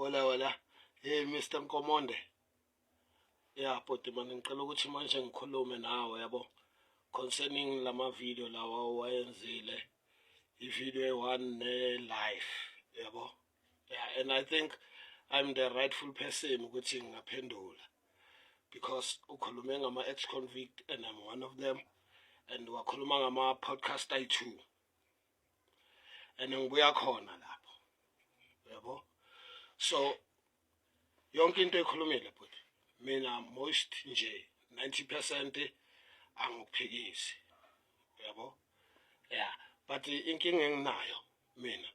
Hola. Hey Mr. Nkomonde. Yeah, but man ngicela ukuthi manje ngikhulume nawe yabo concerning lama video lawa owayenzile. I-video one live yabo. Yeah, and I think I'm the rightful person ukuthi ngingaphendula because ukhulume ngama ex-convict and I'm one of them, and wakhuluma ngama podcast ayi-2 and ngibuya khona lapho yabo. So yonke into ekhulumile but mina most nje 90% angikuphikisi yabo. Yeah, but inkinga enginayo mina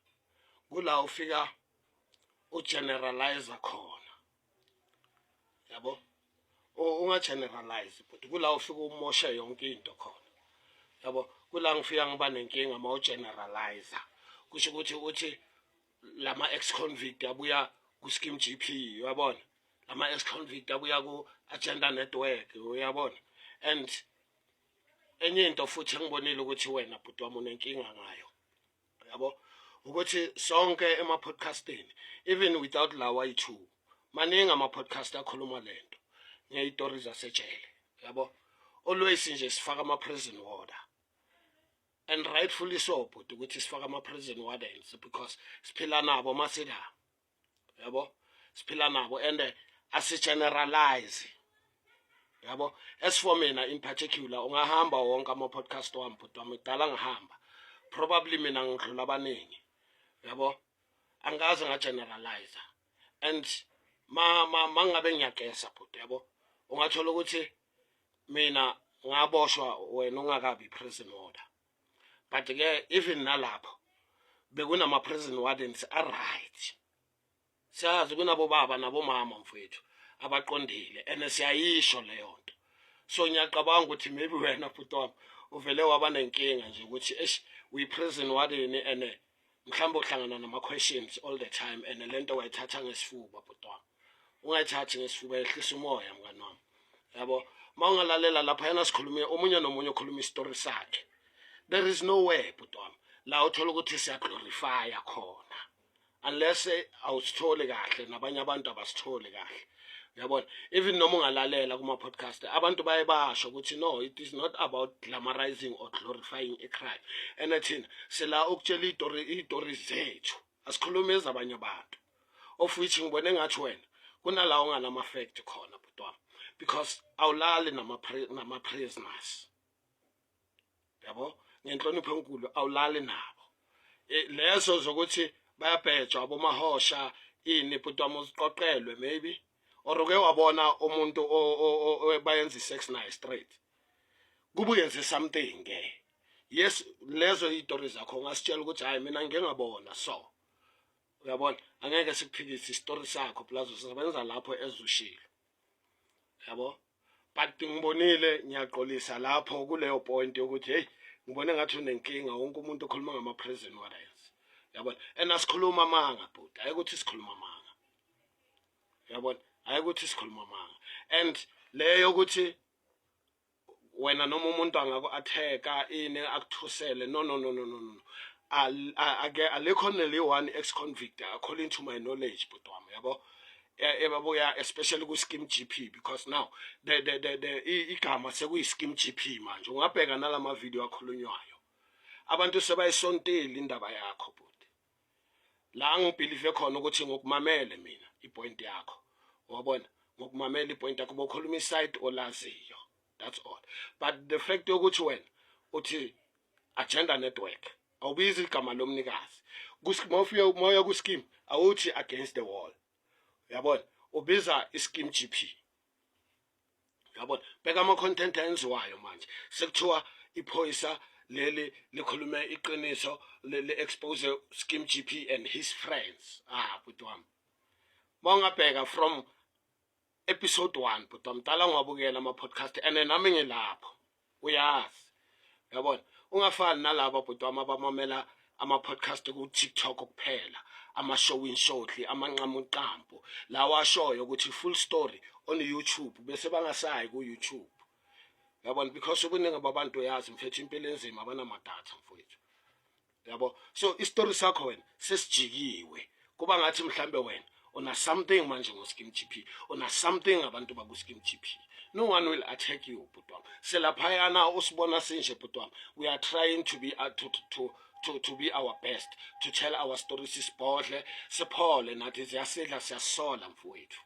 kula ufika ugeneralize khona yabo. Unga generalize but kula ufika umoshe yonke into khona yabo. Kula ngifika ngiba nenkinga ma ugeneralize kusho ukuthi uthi lama ex-convict abuya ku-Scheme GP uyabona, lama ex-convict abuya ku-Agenda Network uyabona. And enye into futhi ngibonile ukuthi wena bhuti wami unenkinga ngayo yabo ukuthi sonke ema-podcastini even without lawa ayi-2 maningi ama-podcast akhuluma lento ngeyitori zasejele yabo. Always nje sifaka ama-prison warder, and rightfully so but ukuthi sifaka ama-prison wardens because siphila nabo masila yabo, siphila nabo and asigeneralize yabo. As for mina in particular ungahamba wonke ama-podcast wami but wami kudala ngihamba probably mina ngidlula abaningi yabo, angaze ngageneralize. And mangabe ngiyagesa but yabo ungathola ukuthi mina ngaboshwa wena ungakabi prison order, but ke even nalapho bekunama-prison wardens right. Siyazi kunabo baba nabo mama mfowethu abaqondile and siyayisho leyo nto. So ngiyaqabanga ukuthi maybe wena bhuti wami uvele waba nenkinga nje ukuthi uyi-prison warden and mhlawumbe uhlangana nama-questions all the time and lento wayithatha ngesifuba bhuti wami. Ungayithathi ngesifuba, yehlisa umoya mngani wami yabo. Ma ungalalela lapha yana sikhulume omunye nomunye ukhuluma isitori sakhe. There is no way bhuti wami la uthola ukuthi siyaglorify khona unless awusithole kahle nabanye abantu abasithole kahle uyabona. Even noma ungalalela kuma-podcast abantu baye basho ukuthi no, it is not about glamorizing or glorifying a crime. And thina sila ukutshela iyitori zethu, asikhulume ezabanye abantu, of which ngibone ngathi wena kunala unganama-fact khona bhuti wami because awulali nama-prisoners yabo. Ngenhlonipho enkulu awulali nabo lezo zokuthi bayabhejwa abomahosha ini bhuti wami uziqoqelwe maybe or uke wabona umuntu bayenza i-sex naye straight kube uyenze something ke. Yes, lezo iyitori zakho ngasitshela ukuthi hayi mina ngingabona so uyabona angeke sikuphikise isitori sakho plus usebenza lapho ezushilo yabo. But ngibonile ngiyaqolisa lapho kuleyo point yokuthi hey ngibone ngathi unenkinga wonke umuntu okhuluma ngama-prison wardens yabona. And asikhuluma amanga bhuti, hayi ukuthi sikhuluma amanga yabona, hayi ukuthi sikhuluma amanga. And leyo ukuthi wena noma umuntu angaku-atheka ini akuthusele no. Alikho neli-one ex-convict according to my knowledge bhuti wami yabo ebabuya especially ku-Scheme GP because now igama sekuyi-Scheme GP manje. Ungabheka nalama video akhulunywayo abantu sebayisontile indaba yakho bhuti. La ngibhilive khona ukuthi ngokumamele mina ipoint yakho wabona, ngokumamela ipoint yakho bokhuluma iside olaziyo, that's all. But the fact yokuthi wena uthi Agenda Network awubizi igama lomnikazi moya ku-Scheme awuthi against the wall yabona, ubiza i-Scheme GP yabona. Beka ama-content enziwayo manje sekuthiwa iphoyisa leli likhulume iqiniso le-expose Scheme GP and his friends. Bhuti wami ma ungabheka from episode 1 bhuti wami dala ngwabukela ama-podcast and nami ngilapho uyazi yabona. Ungafani nalaba bhuti wami abamamela ama-podcast ku-TikTok kuphela, ama-showing shortly, amanqamuqampu lawa ashoyo ukuthi full story on YouTube bese bangasayi ku-YouTube yabona because ubuningi babantu yazi mfethu impilo enzima abanamadatha mfowethu yabo. So isitori sakho wena sesijikiwe kuba ngathi mhlambe wena una something manje ngo-Skim GP, una something abantu baku-Skim GP. No one will attack you, butwam. Selaphayana usibona sinje, butwam. We are trying to be to be our best, to tell our stories sibhodle, siphole nathi siyasidla siyasola mfowethu.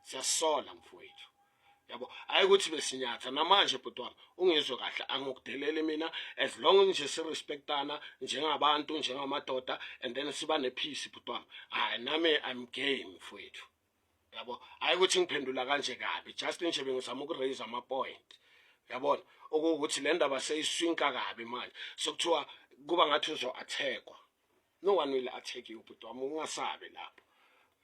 Siyasola mfowethu. Yabo, hayi ukuthi besinyatha namanje butwam. Ungizwe kahle angokudelele mina as long nje sirespectana njengabantu njengamadoda and then siba nepeace butwam. Hayi nami I'm game mfowethu. Yabo, hayi ukuthi ngiphendula kanje kabi, just nje bengizama ukuraise ama point. Yabona, ukuthi le ndaba seyiswinka kabi manje. Sokuthiwa kuba ngathi uzo attackwa. No one will attack you butwam, ungasabi lapho.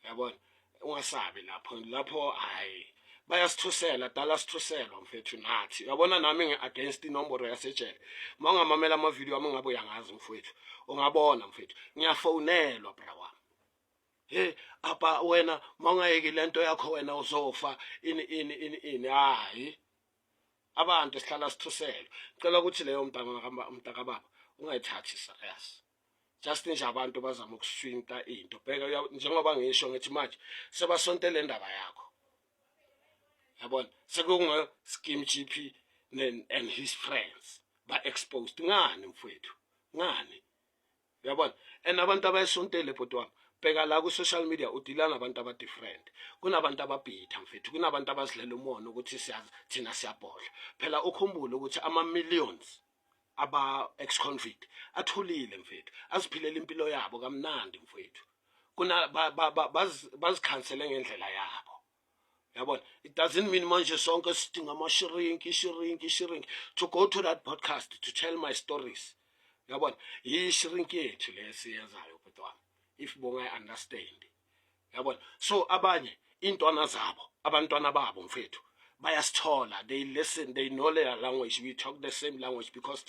Yabona, ungasabi lapho hayi. Bayasithusela dala sithuselwa mfethu nathi. Yabona nami ngi-against inombolo yasejele. Mawungamamela amavideo ami ngabe uyangazi mfethu. Ungabona mfethu. Ngiyafonelwa bra wami. Hey, apha wena mawungayeki lento yakho wena uzofa ini hayi. Abantu sihlala sithuselwa. Ngicela ukuthi leyo mntaka baba ungayithathi serious. Just nje abantu bazama ukuswinta into. Bheka njengoba ngisho ngithi manje sebasontele indaba yakho. Yabona, sekungo-Skim GP and his friends ba exposed. Ngani mfowethu? Ngani? Yabona, and abantu abayisontele bhuti wami. Bheka la ku social media udila nabantu aba different. Kunabantu ababhitha mfethu, kunabantu abazidlela umono ukuthi thina siyabhodla. Phela ukhumbule ukuthi ama millions aba ex-convict athulile mfethu, aziphilela impilo yabo kamnandi mfethu. Kuna bazikhansele ngendlela yabo. Yabona, it doesn't mean manje sonke sidinga ama-shrink to go to that podcast to tell my stories. Yabona, yi-shrink yethu le siyenzayo bhuti wami, if bonga understand. Yabona, so abanye intwana zabo, abantwana babo mfethu bayasithola, they listen, they know their language, we talk the same language because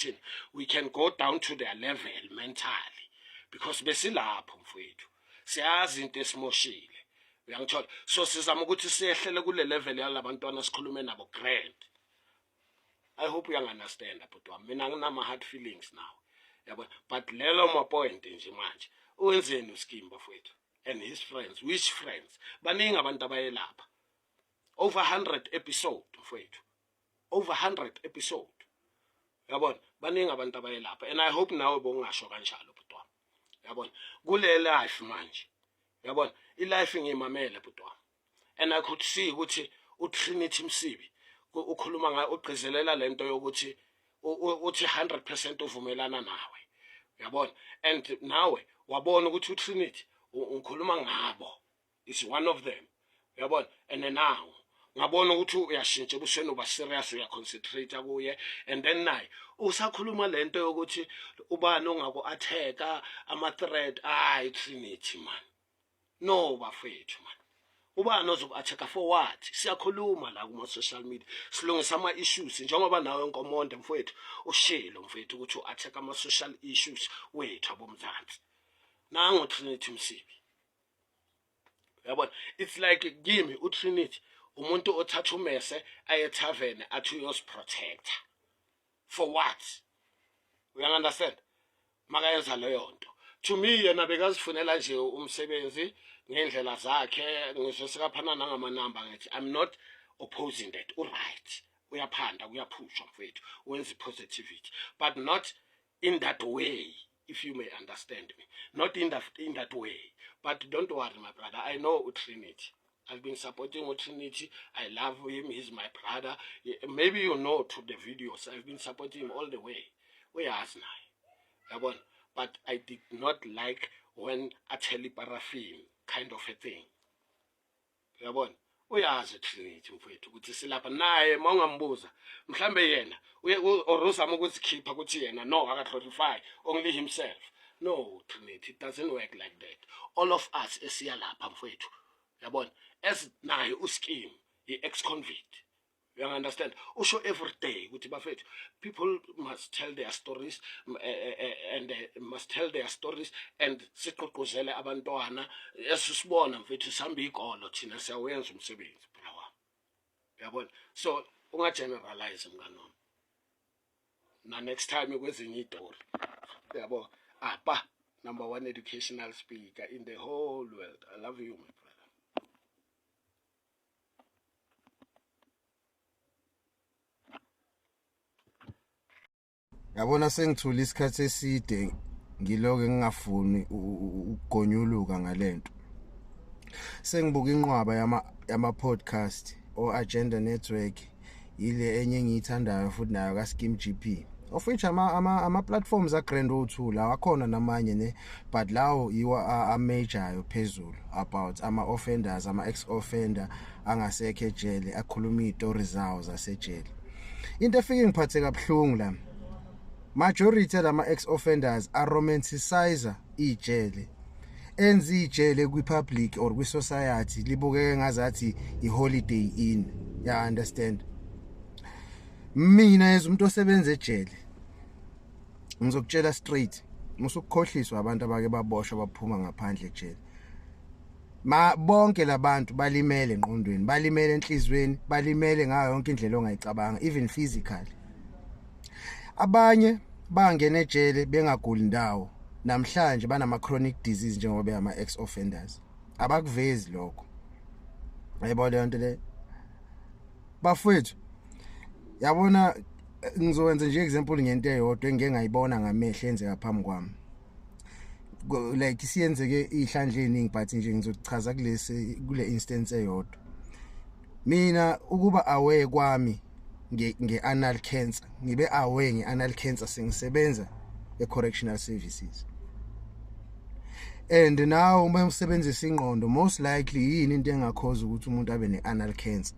we can go down to their level mentally because besilapho mfethu siyazi into esimoshile. Uyangithola, so sizama ukuthi siyehlele kule level yalabantwana sikhulume nabo grand. I hope you understand bhuti wami, mina nginama hard feelings now. Yabona, but lelo ma point nje manje wenzeni uSkim bafowethu and his friends. Which friends? Baningi abantu abayelapha. Over 100 episode mfowethu, over 100 episode. Yabona, baningi abantu abayelapha and I hope nawe bongasho kanjalo bhuti wami. Yabona, kule life manje. Yabona, ilife ngiyimamele bhuti wami. And I could see ukuthi uTrinity Msibi ukhuluma ngayo, ugqizelela lento yokuthi uthi 100% uvumelana nawe. Yabona, and nawe wabona ukuthi uTrinity ungikhuluma ngabo, is one of them. Yabona, and now ngabona ukuthi uyashintsha ebusweni, uba serious, uyaconcentrate kuye, and then naye usakhuluma lento yokuthi ubani ongako-attack ama-threat. Hayi Trinity man, no bafethu man, ubani ozoku-attack for what? Siyakhuluma la kuma-social media, silungisa ama-issues njengoba nawe Nkomonde mfowethu ushilo mfethu ukuthi u-attack ama-social issues wethu abomzansi. Nangu Trinity Msibi. Yabona, it's like kimi uTrinity umuntu othatha umese aye tavern athi uyosiprotecta. For what? We understand? Makayenza leyo nto. To me yena bekazifunela nje umsebenzi ngendlela zakhe, ngisho sikaphana nangamanamba ngithi I'm not opposing that. Alright. Uyaphanda, uyaphusha mfethu, wenza positivity, but not in that way, if you may understand me. Not in that way. But don't worry my brother, I know Trinity. I've been supporting Trinity. I love him. He's my brother. Maybe you know through the videos. I've been supporting him all the way. We are now. But I did not like when I tell paraffin kind of a thing. Yabona, uyazi Trinity mfowethu ukuthi silapha naye mawungambuza mhlambe yena oruzama ukuzikhipha ukuthi yena no aka-glorify only himself. No Trinity, it doesn't work like that. All of us esiyalapha mfowethu. Yabona, as naye uSkim i-ex-convict. You understand? Usho every day ukuthi bafethu, people must tell their stories and must tell their stories and siqoqozele abantwana esisibona mfethu sihamba igolo thina siyawenza umsebenzi bra wami. Yabona? So ungageneralize mngani wami. Na next time kwezinye idory. Yabo, number 1 educational speaker in the whole world. I love you my brother. Yabona sengithula isikhathi eside ngiloke ngingafuni ukugonyuluka ngalento. Sengibuka inqwaba yama podcast o Agenda Network ile enye engiyithandayo futhi nayo ka Scheme GP. Of which ama platforms a Grand O2 la akhona namanye ne, but lawo yiwa a major phezulu about ama offenders, ama ex offender angasekho ejele akhuluma izitori zawo zasejele. Into efike ngiphathe kabuhlungu la, majority lama ex offenders are romanticizer ijele, enza ijele kwi public or kwi society libukeke ngazathi I holiday inn. Ya understand? Mina as umuntu osebenza ejele ngizokutshela straight, musukukhohliswa abantu abake baboshwa baphuma ngaphandle ejele. Bonke labantu balimele engqondweni, balimele enhlizweni, balimele ngayo yonke indlela ongayicabanga, even physically. Abanye bangena ejele bengaguli ndawo, namhlanje banama chronic disease njengoba ama ex offenders. Abakuvezi lokho. Ayibona le nto le. Bafowethu, yabona ngizowenza nje example ngento eyodwa engeke ngayibona ngamehlo enzeka phambi kwami. Like siyenzeke ihlandleni but nje ngizochaza kule instance eyodwa. Mina ukuba aware kwami nge-anal cancer, ngibe aware nge-anal cancer sengisebenza e-correctional services. And now uma usebenzisa ingqondo, most likely yini into engakhoza ukuthi umuntu abe ne-anal cancer.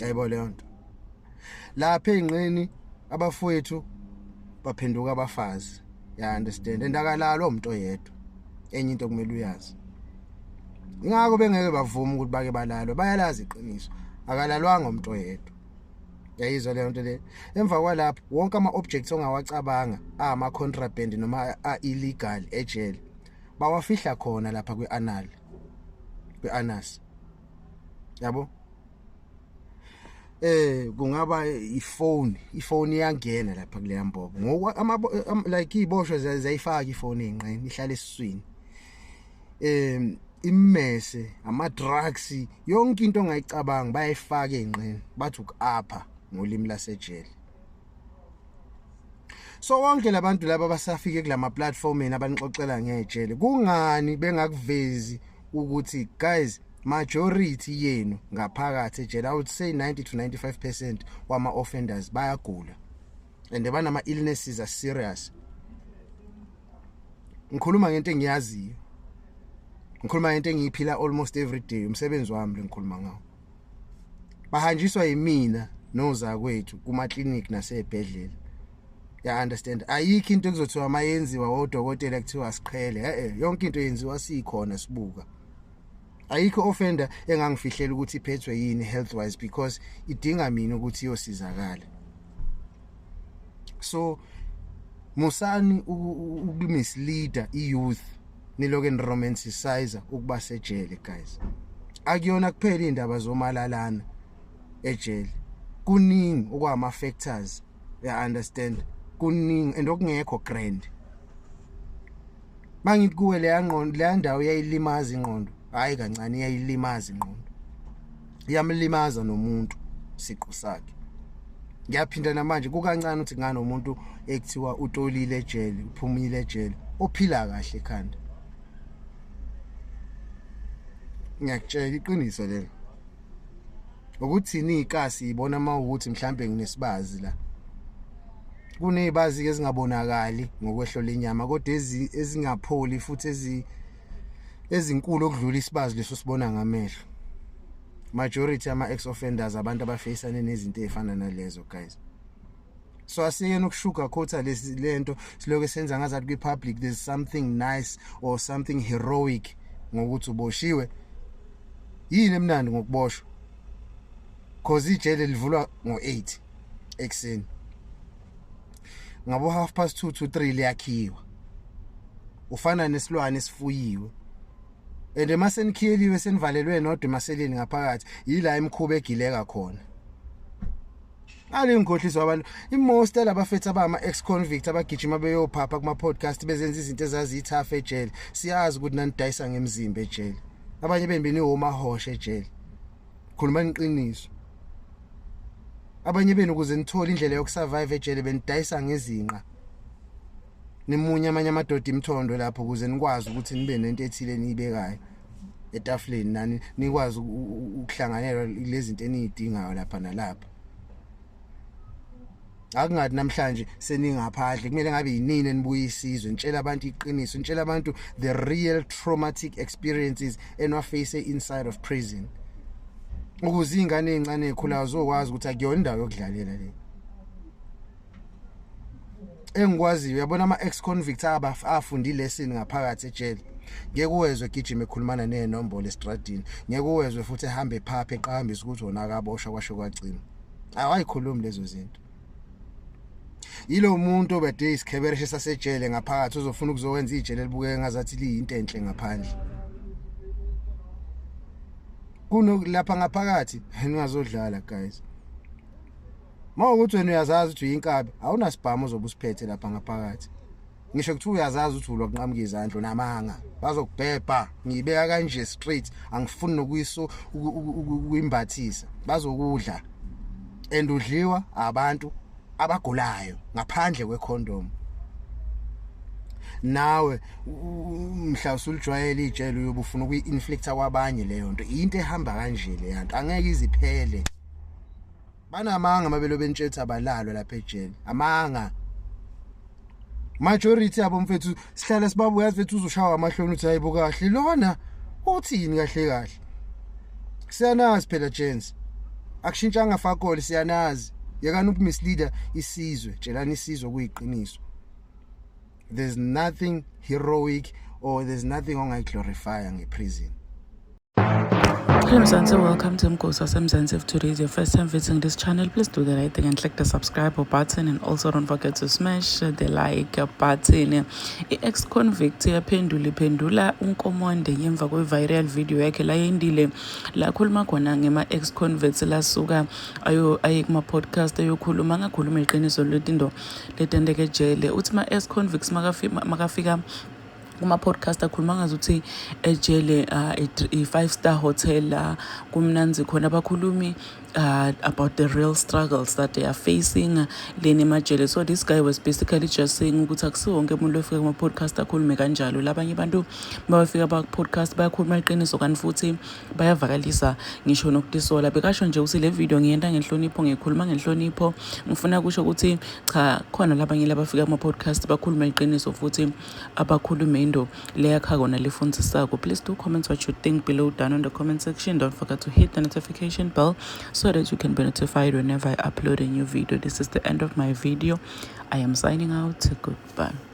Ayibona leyo nto. Lapha engqeni abafowethu baphenduka abafazi. Ya understand? Endakalalo umuntu oyedwa. Enye into kumele uyazi. Ingakho bengeke bavuma ukuthi bake balalwe, bayalazi iqiniso. Akalalwanga umuntu oyedwa. Yayizwa leyo nto le. Emva kwalapho wonke ama objects ongawacabanga ama contraband noma illegal ejele bawafihla khona lapha kwi-anal, kwi-anus. Yabo? Kungaba ifone iyangena lapha kule mbobo. Ngoku like iboshwe zayifaka ifone engqeni ihlala esiswini. Immese, ama drugs, yonke into ongayicabanga bayayifaka engqeni, bathi ukapha ngolimi lasejele. So wonke labantu laba basafike kulama platformeni abanixoxela ngejele, kungani bengakuvezi ukuthi guys, majority yenu ngaphakathi ejele, I would say 90 to 95% wama offenders bayagula and banama illnesses are serious. Ngikhuluma ngento engiyaziyo, ngikhuluma ngento engiyiphila almost every day, umsebenzi wami lo ngikhuluma ngawo. Bahanjiswa yimina noza kwethu kuma clinic nasebhedlela. Ya understand? Ayikho into ekuzothiwa mayenziwa odokotela kuthiwa siqhele. Yonke into yenziwa sikhona sibuka. Ayikho offender engangifihlela ukuthi iphethwe yini health wise because idinga mina ukuthi iyosizakala. So musani ukumisleader youth niloke niromanticizer ukuba sejele guys. Akuyona kuphela indaba zomalalana ejele. Kuningi okwama factors. Ya understand? Kuningi and okungekho grand. Mangithi kuwe le ndawo yayilimaza ingqondo. Hayi kancane iyayilimaza ingqondo. Iyamlimaza nomuntu siqu sakhe. Ngiyaphinda namanje kukancane ukuthi ngane umuntu ekuthiwa utolile ejele, uphumile ejele, ophila kahle ekhanda. Ngiyakutshela iqiniso lelo. Ukuthi nikasi ibona mawukuthi mhlambe nginesibazi la. Kunezibazi ke zingabonakali ngokwehlo lenyama kodwa ezingapholi futhi ezinkulu okudlula isibazi leso sibona ngamehlo. Majority ama ex offenders abantu abafaceane nezinto ezifana nalezo guys. So asiyena ukushuka khotha lento siloke senza ngazathi kwi public there's something nice or something heroic ngokuthi uboshiwe. Yini emnandi ngokuboshwa? Cause ijele livulwa ngo8 ekseni. Ngabo 2:30 to 3 liyakhiwa. Ufana nesilwane esifuyiwe. And mase nikhiyeliwe senivalelwe nodwa emaseleni ngaphakathi, yila imkhuba egileka khona. Ali ngikhohliswa abantu, imost labafethu abama ex convict abagijima beyophapha kuma podcast bezenza izinto ezazithafa ejele. Siyazi ukuthi nanidayisa ngemzimba ejele. Abanye bembini omahosha ejele. Khuluma iqiniso. abanye benu ukuze nithole indlela yokusurvive ejele benidayisa ngezinqa nimunye amanye amadoda imthondo lapho ukuze nikwazi ukuthi nibe nento ethile niyibekayo etafuleni nani nikwazi ukuhlanganela lezi zinto enizidingayo lapha nalapha. Akungathi namhlanje seningaphandle kumele ngabe yinini enibuya isizwe nitshela abantu iqiniso, nitshela abantu the real traumatic experiences enwaface inside of prison ukuze ingane ezincane ezikhulayo zokwazi ukuthi akuyona indawo yokudlalela le. Engikwaziyo uyabona ama ex convicts afundile lesson ngaphakathi ejele. Ngeke uwezwe gijima ekhulumana nezinombolo estradini, ngeke uwezwe futhi ehambe phapha eqhambisa ukuthi wona akaboshwa kwasho kwagcina. Awayikhulumi lezo zinto. Yilo muntu obede isikhebereshe sasejele ngaphakathi uzofuna ukuzowenza ijele libukeke ngazathi liyinto enhle ngaphandle. Kuno lapha ngaphakathi ningazodlala guys. Mawukuthi wena uyazazi ukuthi uyinkabi awunasibhamu ozobe usiphethe lapha ngaphakathi. Ngisho ukuthi uyazazi ukuthi ulwa kunqamuka izandla namanga bazokubhebha ngiyibeka kanje straight angifuni nokuyiso ukuyimbathisa bazokudla endudliwa abantu abagulayo ngaphandle kwecondom. Nawe mhla usulijwayela ijele uyobufuna ukuyi-inflicta kwabanye leyo nto into ehamba kanje le yanto angeke iziphele. Banamanga mabelo bentshetsha abalalo lapha ejele amanga majority abo mfethu sihlala sibabuya mfethu uzushawa amahloni uthi hayibo kahle lona uthini kahle kahle. Siyanazi phela gents akushintshanga fakole siyanazi yakani ukumisleader isizwe tshelani isizwe kuyiqiniso. There's nothing heroic or there's nothing ongayiglorify ngeprison. Hello Mzansi, welcome to Mkosi Mzansi. If today is your first time visiting this channel, please do the right thing and click the subscribe button, and also don't forget to smash the like button. I-ex-convict yaphendula unkomonde ngemva kwe-viral video yakhe la yendile la khuluma khona ngema-ex-convicts lasuka aye kuma-podcast ayokhuluma ngakhuluma iqiniso letinto letendeke ejele. Uthi ma-ex-convicts makafika kuma-podcast akhuluma ngazuthi ejele i-5-star hotel kumnanzi khona abakhulumi about the real struggles that they are facing leni emajele. So this guy was basically just saying ukuthi akusiwonke umuntu ofika kuma-podcast akhulume kanjalo. Labanye abantu bafika ba-podcast bayakhuluma iqiniso kanti futhi bayavakalisa ngisho nokudisola. Bekasho nje ukuthi le video ngiyenda ngenhlonipho ngikhuluma ngenhlonipho ngifuna kusho ukuthi cha khona labanye labafika kuma-podcast bakhuluma iqiniso futhi abakhulume into leyakha kona lefundisako. Please do comment what you think below down in the comment section. Don't forget to hit the notification bell so that you can be notified whenever I upload a new video. This is the end of my video. I am signing out. Goodbye.